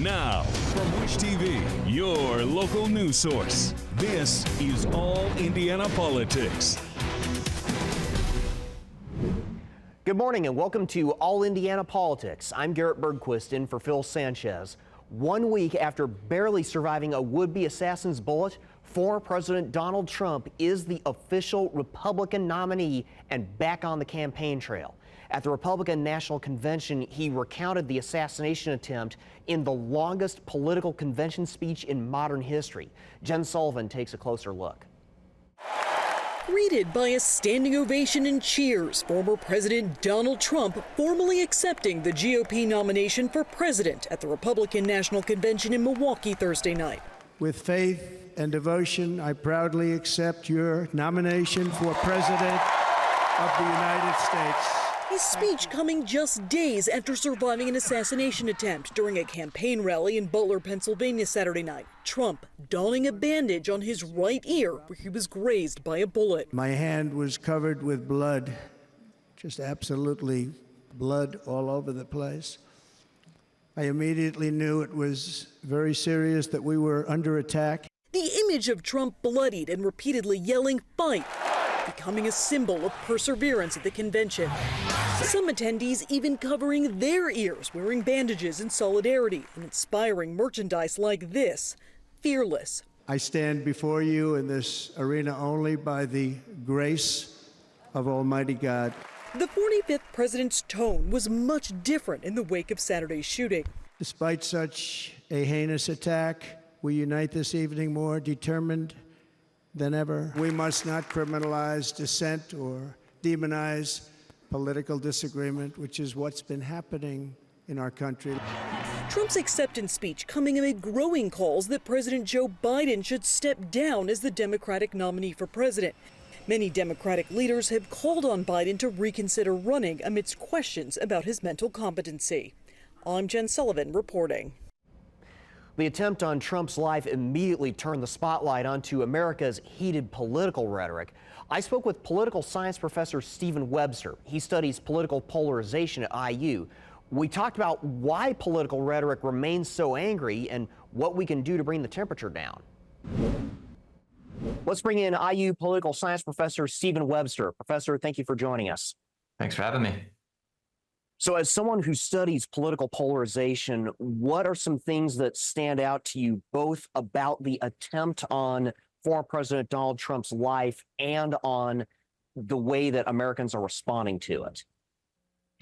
Now, from Wish TV, your local news source, this is All Indiana Politics. Good morning and welcome to All Indiana Politics. I'm Garrett Bergquist in for Phil Sanchez. 1 week after barely surviving a would-be assassin's bullet, former President Donald Trump is the official Republican nominee and back on the campaign trail. At the Republican National Convention, he recounted the assassination attempt in the longest political convention speech in modern history. Jen Sullivan takes a closer look. Greeted by a standing ovation and cheers, former President Donald Trump formally accepting the GOP nomination for president at the Republican National Convention in Milwaukee Thursday night. With faith and devotion, I proudly accept your nomination for President of the United States. His speech coming just days after surviving an assassination attempt during a campaign rally in Butler, Pennsylvania Saturday night. Trump donning a bandage on his right ear where he was grazed by a bullet. My hand was covered with blood, just absolutely blood all over the place. I immediately knew it was very serious, that we were under attack. The image of Trump bloodied and repeatedly yelling, "Fight!" becoming a symbol of perseverance at the convention. Some attendees even covering their ears, wearing bandages in solidarity, and inspiring merchandise like this, "Fearless." I stand before you in this arena only by the grace of Almighty God. The 45th president's tone was much different in the wake of Saturday's shooting. Despite such a heinous attack, we unite this evening more determined than ever. We must not criminalize dissent or demonize political disagreement, which is what's been happening in our country. Trump's acceptance speech coming amid growing calls that President Joe Biden should step down as the Democratic nominee for president. Many Democratic leaders have called on Biden to reconsider running amidst questions about his mental competency. I'm Jen Sullivan reporting. The attempt on Trump's life immediately turned the spotlight onto America's heated political rhetoric. I spoke with political science professor Stephen Webster. He studies political polarization at IU. We talked about why political rhetoric remains so angry and what we can do to bring the temperature down. Let's bring in IU political science professor Stephen Webster. Professor, thank you for joining us. Thanks for having me. So as someone who studies political polarization, what are some things that stand out to you both about the attempt on former President Donald Trump's life and on the way that Americans are responding to it?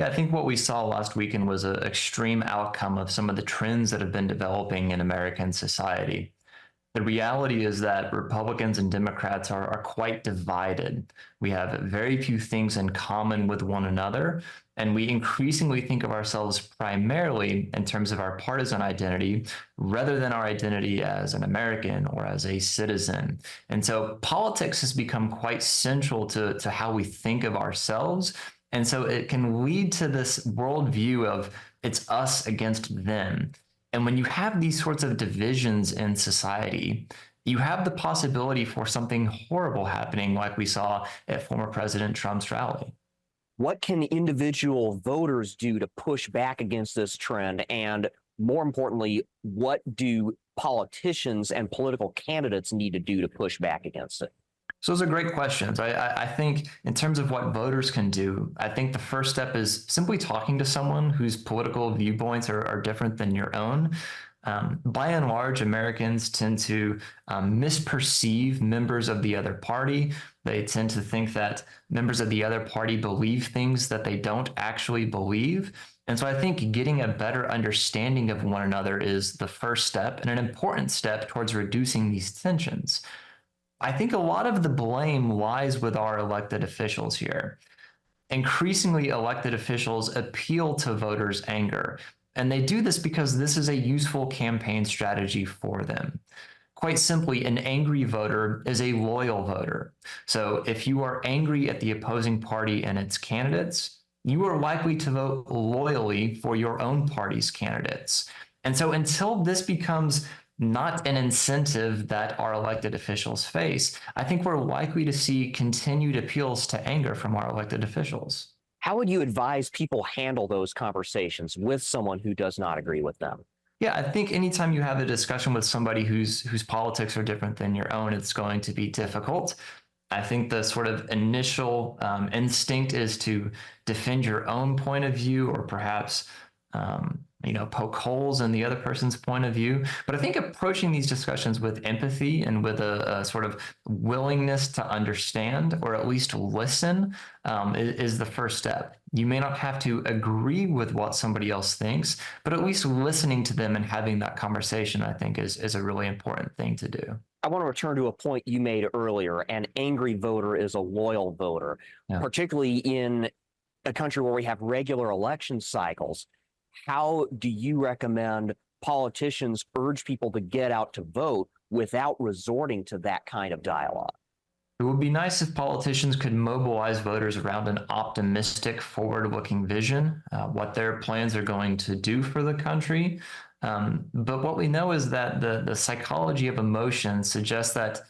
Yeah, I think what we saw last weekend was an extreme outcome of some of the trends that have been developing in American society. The reality is that Republicans and Democrats are quite divided. We have very few things in common with one another, and we increasingly think of ourselves primarily in terms of our partisan identity rather than our identity as an American or as a citizen. And so politics has become quite central to how we think of ourselves. And so it can lead to this worldview of it's us against them. And when you have these sorts of divisions in society, you have the possibility for something horrible happening like we saw at former President Trump's rally. What can individual voters do to push back against this trend? And more importantly, what do politicians and political candidates need to do to push back against it? So those are great questions. I think in terms of what voters can do, I think the first step is simply talking to someone whose political viewpoints are different than your own. By and large, Americans tend to misperceive members of the other party. They tend to think that members of the other party believe things that they don't actually believe. And so I think getting a better understanding of one another is the first step and an important step towards reducing these tensions. I think a lot of the blame lies with our elected officials here. Increasingly, elected officials appeal to voters' anger, and they do this because this is a useful campaign strategy for them. Quite simply, an angry voter is a loyal voter. So if you are angry at the opposing party and its candidates, you are likely to vote loyally for your own party's candidates. And so until this becomes not an incentive that our elected officials face, I think we're likely to see continued appeals to anger from our elected officials. How would you advise people handle those conversations with someone who does not agree with them? Yeah, I think anytime you have a discussion with somebody whose politics are different than your own, it's going to be difficult. I think the sort of initial instinct is to defend your own point of view, or perhaps poke holes in the other person's point of view. But I think approaching these discussions with empathy and with a sort of willingness to understand, or at least listen, is the first step. You may not have to agree with what somebody else thinks, but at least listening to them and having that conversation, I think, is a really important thing to do. I want to return to a point you made earlier. An angry voter is a loyal voter, Yeah. particularly in a country where we have regular election cycles. How do you recommend politicians urge people to get out to vote without resorting to that kind of dialogue? It would be nice if politicians could mobilize voters around an optimistic, forward-looking vision, what their plans are going to do for the country. But what we know is that the psychology of emotion suggests that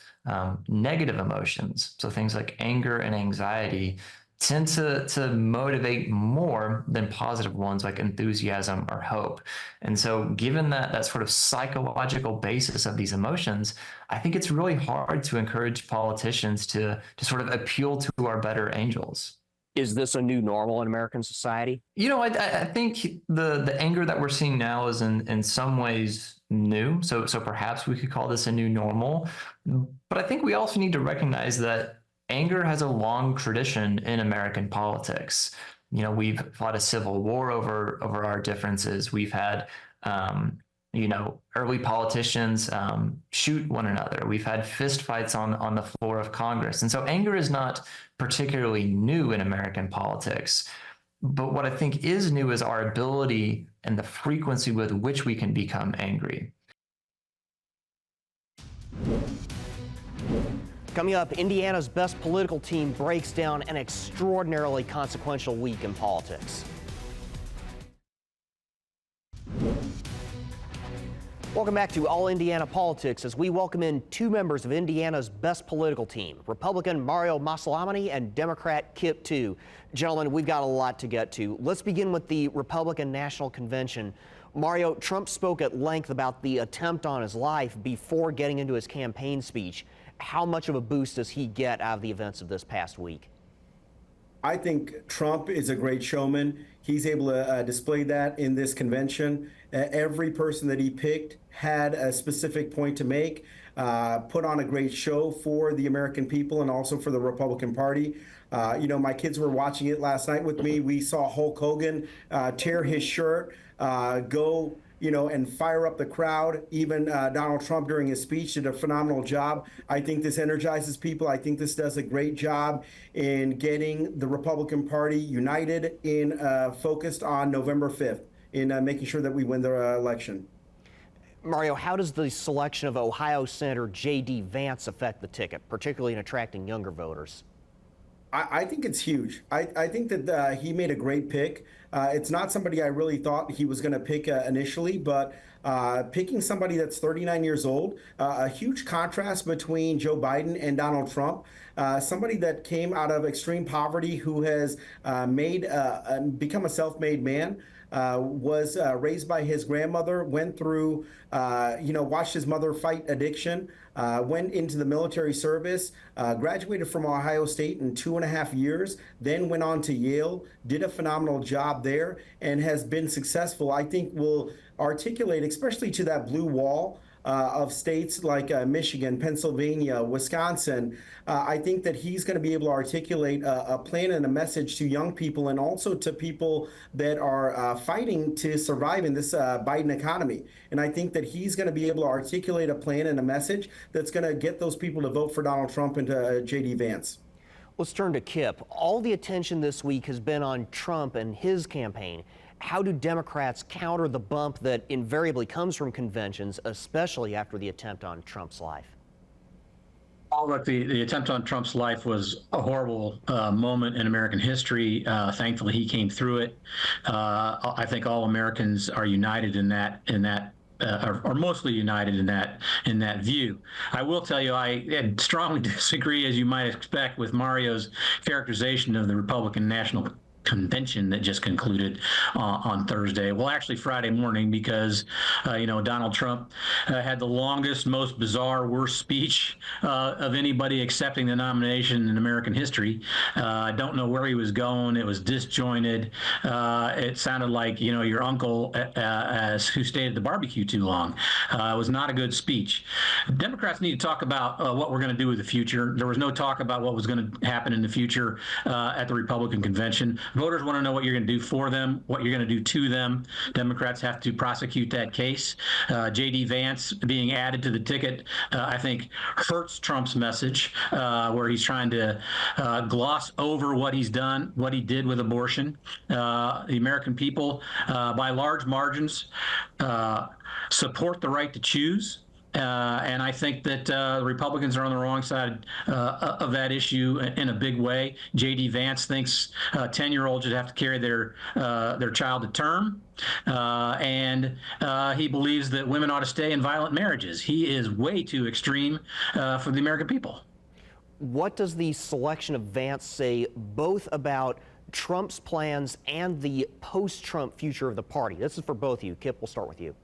negative emotions, so things like anger and anxiety, tend to motivate more than positive ones like enthusiasm or hope. And so given that sort of psychological basis of these emotions, I think it's really hard to encourage politicians to sort of appeal to our better angels. Is this a new normal in American society? I think the anger that we're seeing now is in some ways new. So perhaps we could call this a new normal. But I think we also need to recognize that anger has a long tradition in American politics. We've fought a civil war over our differences. We've had early politicians shoot one another. We've had fistfights on the floor of Congress. And so anger is not particularly new in American politics. But what I think is new is our ability and the frequency with which we can become angry. Coming up, Indiana's best political team breaks down an extraordinarily consequential week in politics. Welcome back to All Indiana Politics as we welcome in two members of Indiana's best political team, Republican Mario Massilamany and Democrat Kip Tu. Gentlemen, we've got a lot to get to. Let's begin with the Republican National Convention. Mario, Trump spoke at length about the attempt on his life before getting into his campaign speech. How much of a boost does he get out of the events of this past week? I think Trump is a great showman. He's able to display that in this convention. Every person that he picked had a specific point to make, put on a great show for the American people and also for the Republican Party. My kids were watching it last night with me. We saw Hulk Hogan tear his shirt, go and fire up the crowd. Even Donald Trump during his speech did a phenomenal job. I think this energizes people. I think this does a great job in getting the Republican Party united and focused on November 5th in making sure that we win the election. Mario, how does the selection of Ohio Senator JD Vance affect the ticket, particularly in attracting younger voters? I think it's huge. I think that he made a great pick. It's not somebody I really thought he was going to pick initially, but picking somebody that's 39 years old, a huge contrast between Joe Biden and Donald Trump, somebody that came out of extreme poverty, who has become a self-made man, was raised by his grandmother, went through, watched his mother fight addiction, went into the military service, graduated from Ohio State in 2.5 years, then went on to Yale, did a phenomenal job there, and has been successful. I think will articulate, especially to that blue wall of states like Michigan, Pennsylvania, Wisconsin. I think that he's going to be able to articulate a plan and a message to young people and also to people that are fighting to survive in this Biden economy. And I think that he's going to be able to articulate a plan and a message that's going to get those people to vote for Donald Trump and to JD Vance. Let's turn to Kip. All the attention this week has been on Trump and his campaign. How do Democrats counter the bump that invariably comes from conventions, especially after the attempt on Trump's life? Oh, look, the attempt on Trump's life was a horrible moment in American history. Thankfully, he came through it. I think all Americans are united in that. Are mostly united in that view. I will tell you, I strongly disagree, as you might expect, with Mario's characterization of the Republican National convention that just concluded on Thursday. Well, actually Friday morning, because Donald Trump had the longest, most bizarre, worst speech of anybody accepting the nomination in American history. I don't know where he was going. It was disjointed. It sounded like your uncle who stayed at the barbecue too long. It was not a good speech. Democrats need to talk about what we're going to do with the future. There was no talk about what was going to happen in the future at the Republican convention. Voters want to know what you're going to do for them, what you're going to do to them. Democrats have to prosecute that case. JD Vance being added to the ticket, I think, hurts Trump's message, where he's trying to gloss over what he's done, what he did with abortion. The American people, by large margins, support the right to choose. And I think that the Republicans are on the wrong side of that issue in a big way. JD Vance thinks 10-year-olds should have to carry their child to term. And he believes that women ought to stay in violent marriages. He is way too extreme for the American people. What does the selection of Vance say both about Trump's plans and the post-Trump future of the party? This is for both of you. Kip, we'll start with you.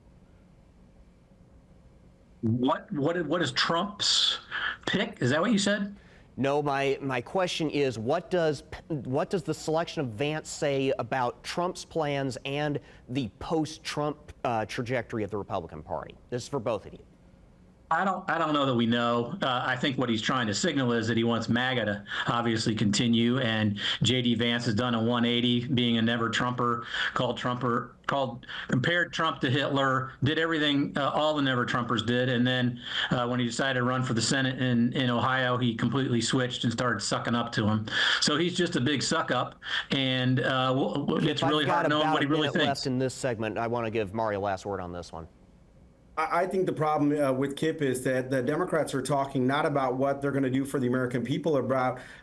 What is Trump's pick? Is that what you said? No, my question is, what does the selection of Vance say about Trump's plans and the post-Trump trajectory of the Republican Party? This is for both of you. I don't know that we know. I think what he's trying to signal is that he wants MAGA to obviously continue, and JD Vance has done a 180, being a never Trumper, compared Trump to Hitler, did everything all the never Trumpers did, and then when he decided to run for the Senate in Ohio, he completely switched and started sucking up to him. So he's just a big suck up, and it's really hard knowing what he really thinks. Left in this segment, I want to give Mario last word on this one. I think the problem with Kip is that the Democrats are talking not about what they're going to do for the American people,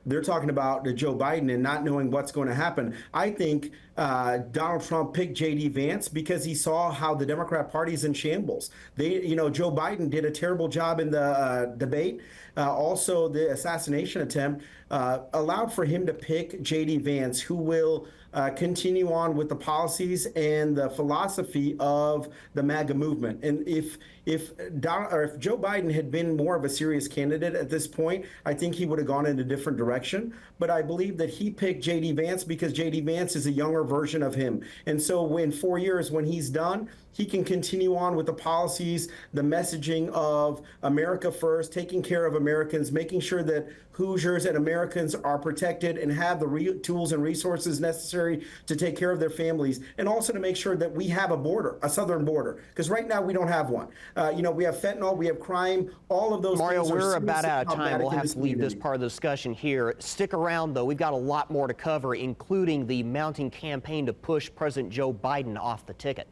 they're talking about Joe Biden and not knowing what's going to happen. I think Donald Trump picked JD Vance because he saw how the Democrat Party is in shambles. Joe Biden did a terrible job in the debate. Also, the assassination attempt allowed for him to pick JD Vance, who will continue on with the policies and the philosophy of the MAGA movement. And if Joe Biden had been more of a serious candidate at this point, I think he would have gone in a different direction. But I believe that he picked JD Vance because JD Vance is a younger version of him. And so in 4 years, when he's done, he can continue on with the policies, the messaging of America first, taking care of Americans, making sure that Hoosiers and Americans are protected and have the tools and resources necessary to take care of their families, and also to make sure that we have a border, a southern border, because right now we don't have one. We have fentanyl, we have crime, all of those Mario, things are we're about out of time. We'll have to leave this community. part of the discussion here. Stick around, though. We've got a lot more to cover, including the mounting campaign to push President Joe Biden off the ticket.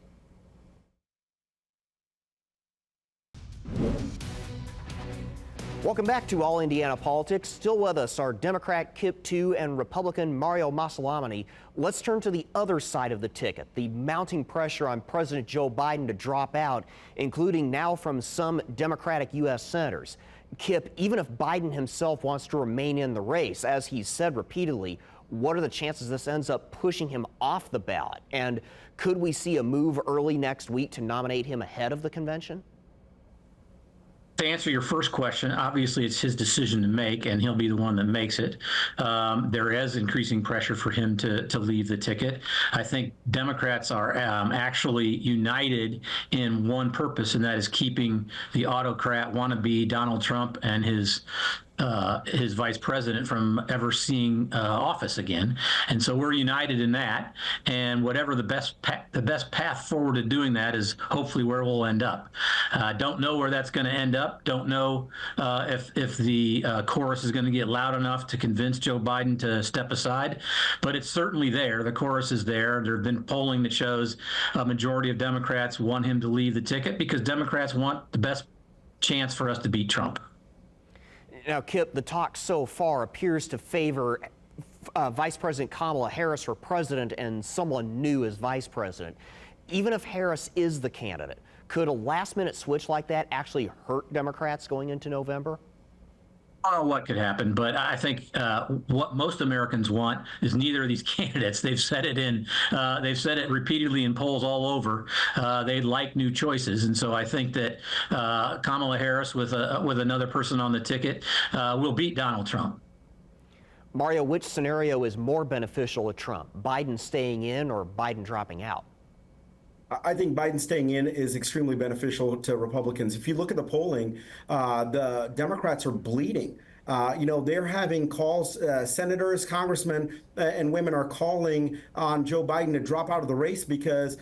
Welcome back to All Indiana Politics. Still with us are Democrat Kip Tu and Republican Mario Massilamany. Let's turn to the other side of the ticket, the mounting pressure on President Joe Biden to drop out, including now from some Democratic U.S. senators. Kip, even if Biden himself wants to remain in the race, as he's said repeatedly, what are the chances this ends up pushing him off the ballot? And could we see a move early next week to nominate him ahead of the convention? To answer your first question, obviously it's his decision to make, and he'll be the one that makes it. There is increasing pressure for him to leave the ticket. I think Democrats are actually united in one purpose, and that is keeping the autocrat wannabe Donald Trump and his vice president from ever seeing office again. And so we're united in that, and whatever the best path forward to doing that is hopefully where we'll end up. Don't know where that's going to end up. Don't know if the chorus is going to get loud enough to convince Joe Biden to step aside, but it's certainly there. The chorus is there. There have been polling that shows a majority of Democrats want him to leave the ticket because Democrats want the best chance for us to beat Trump. Now, Kip, the talk so far appears to favor Vice President Kamala Harris for president and someone new as vice president. Even if Harris is the candidate, could a last-minute switch like that actually hurt Democrats going into November? don't know what could happen, but I think what most Americans want is neither of these candidates. They've said it repeatedly in polls all over. They like new choices, and so I think that Kamala Harris with another person on the ticket will beat Donald Trump. Mario, which scenario is more beneficial to Trump? Biden staying in or Biden dropping out? I think Biden staying in is extremely beneficial to Republicans. If you look at the polling, the Democrats are bleeding. They're having calls, senators, congressmen, and women are calling on Joe Biden to drop out of the race because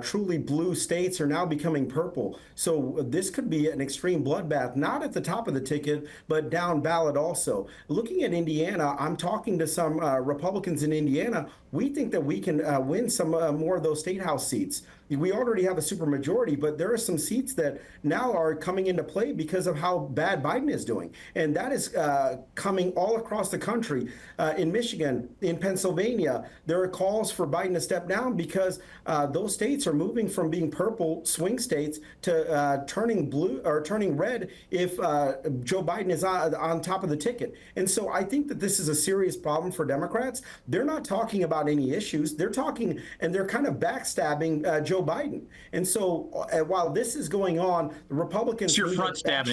truly blue states are now becoming purple. So this could be an extreme bloodbath, not at the top of the ticket, but down ballot also. Looking at Indiana, I'm talking to some Republicans in Indiana. We think that we can win some more of those state house seats. We already have a supermajority, but there are some seats that now are coming into play because of how bad Biden is doing. And that is coming all across the country. In Michigan, in Pennsylvania, there are calls for Biden to step down because those states are moving from being purple swing states to turning blue or turning red if Joe Biden is on top of the ticket. And so I think that this is a serious problem for Democrats. They're not talking about any issues. They're talking and they're kind of backstabbing Joe Biden. And so while this is going on, the Republicans need to stay out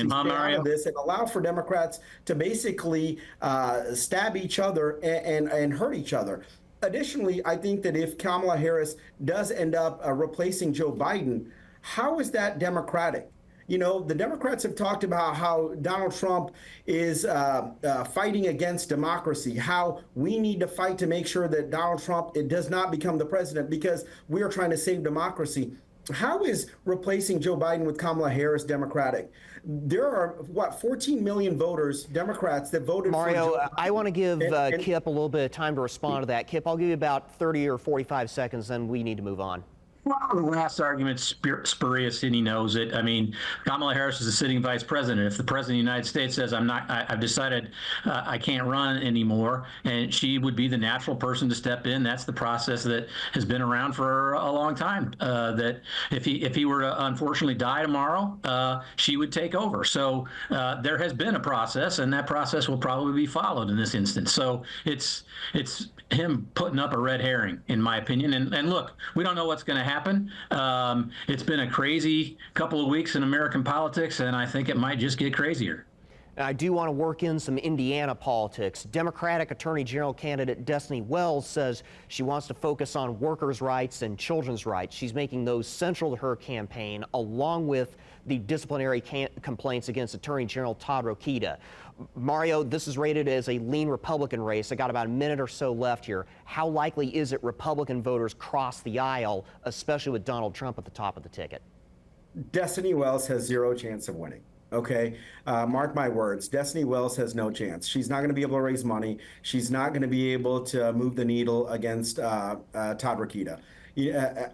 of this and allow for Democrats to basically stab each other and hurt each other. Additionally, I think that if Kamala Harris does end up replacing Joe Biden, how is that democratic? The Democrats have talked about how Donald Trump is fighting against democracy, how we need to fight to make sure that Donald Trump does not become the president because we are trying to save democracy. How is replacing Joe Biden with Kamala Harris democratic? There are, 14 million voters, Democrats, that voted for Joe Biden. I want to give Kip a little bit of time to respond to that. Kip, I'll give you about 30 or 45 seconds, then we need to move on. Well, the last argument's spurious, and he knows it. I mean, Kamala Harris is the sitting vice president. If the president of the United States says, I've decided I can't run anymore, and she would be the natural person to step in. That's the process that has been around for a long time. That if he were to unfortunately die tomorrow, she would take over. So there has been a process, and that process will probably be followed in this instance. So it's him putting up a red herring, in my opinion. And look, we don't know what's going to happen. It's been a crazy couple of weeks in American politics, and I think it might just get crazier. I do want to work in some Indiana politics. Democratic Attorney General candidate Destiny Wells says she wants to focus on workers' rights and children's rights. She's making those central to her campaign, along with the disciplinary complaints against Attorney General Todd Rokita. Mario, this is rated as a lean Republican race. I got about a minute or so left here. How likely is it Republican voters cross the aisle, especially with Donald Trump at the top of the ticket? Destiny Wells has zero chance of winning. Okay, mark my words. Destiny Wells has no chance. She's not going to be able to raise money. She's not going to be able to move the needle against Todd Rokita.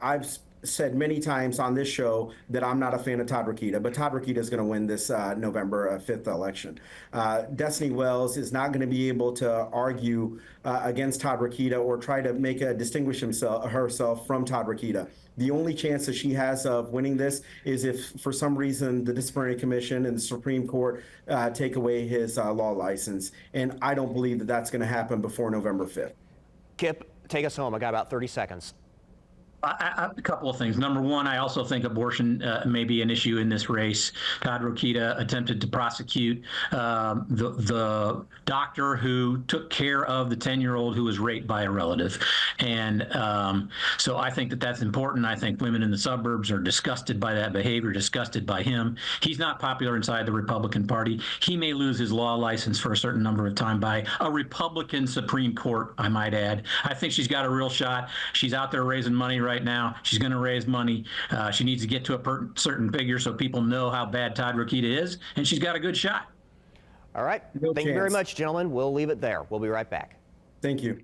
I've said many times on this show that I'm not a fan of Todd Rokita, but Todd Rokita is going to win this November 5th election. Destiny Wells is not going to be able to argue against Todd Rokita or try to distinguish herself from Todd Rokita. The only chance that she has of winning this is if, for some reason, the Disciplinary Commission and the Supreme Court take away his law license. And I don't believe that that's going to happen before November 5th. Kip, take us home. I got about 30 seconds. A couple of things. Number one, I also think abortion may be an issue in this race. Todd Rokita attempted to prosecute the doctor who took care of the 10-year-old who was raped by a relative. And so I think that that's important. I think women in the suburbs are disgusted by that behavior, disgusted by him. He's not popular inside the Republican Party. He may lose his law license for a certain number of time by a Republican Supreme Court, I might add. I think she's got a real shot. She's out there raising money right now. She's going to raise money. She needs to get to a certain figure so people know how bad Todd Rokita is, and she's got a good shot. All right. Thank you very much, gentlemen. We'll leave it there. We'll be right back. Thank you.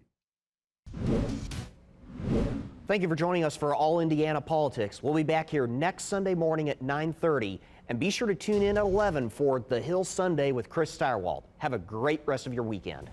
Thank you for joining us for All Indiana Politics. We'll be back here next Sunday morning at 9:30, and be sure to tune in at 11 for The Hill Sunday with Chris Stirewalt. Have a great rest of your weekend.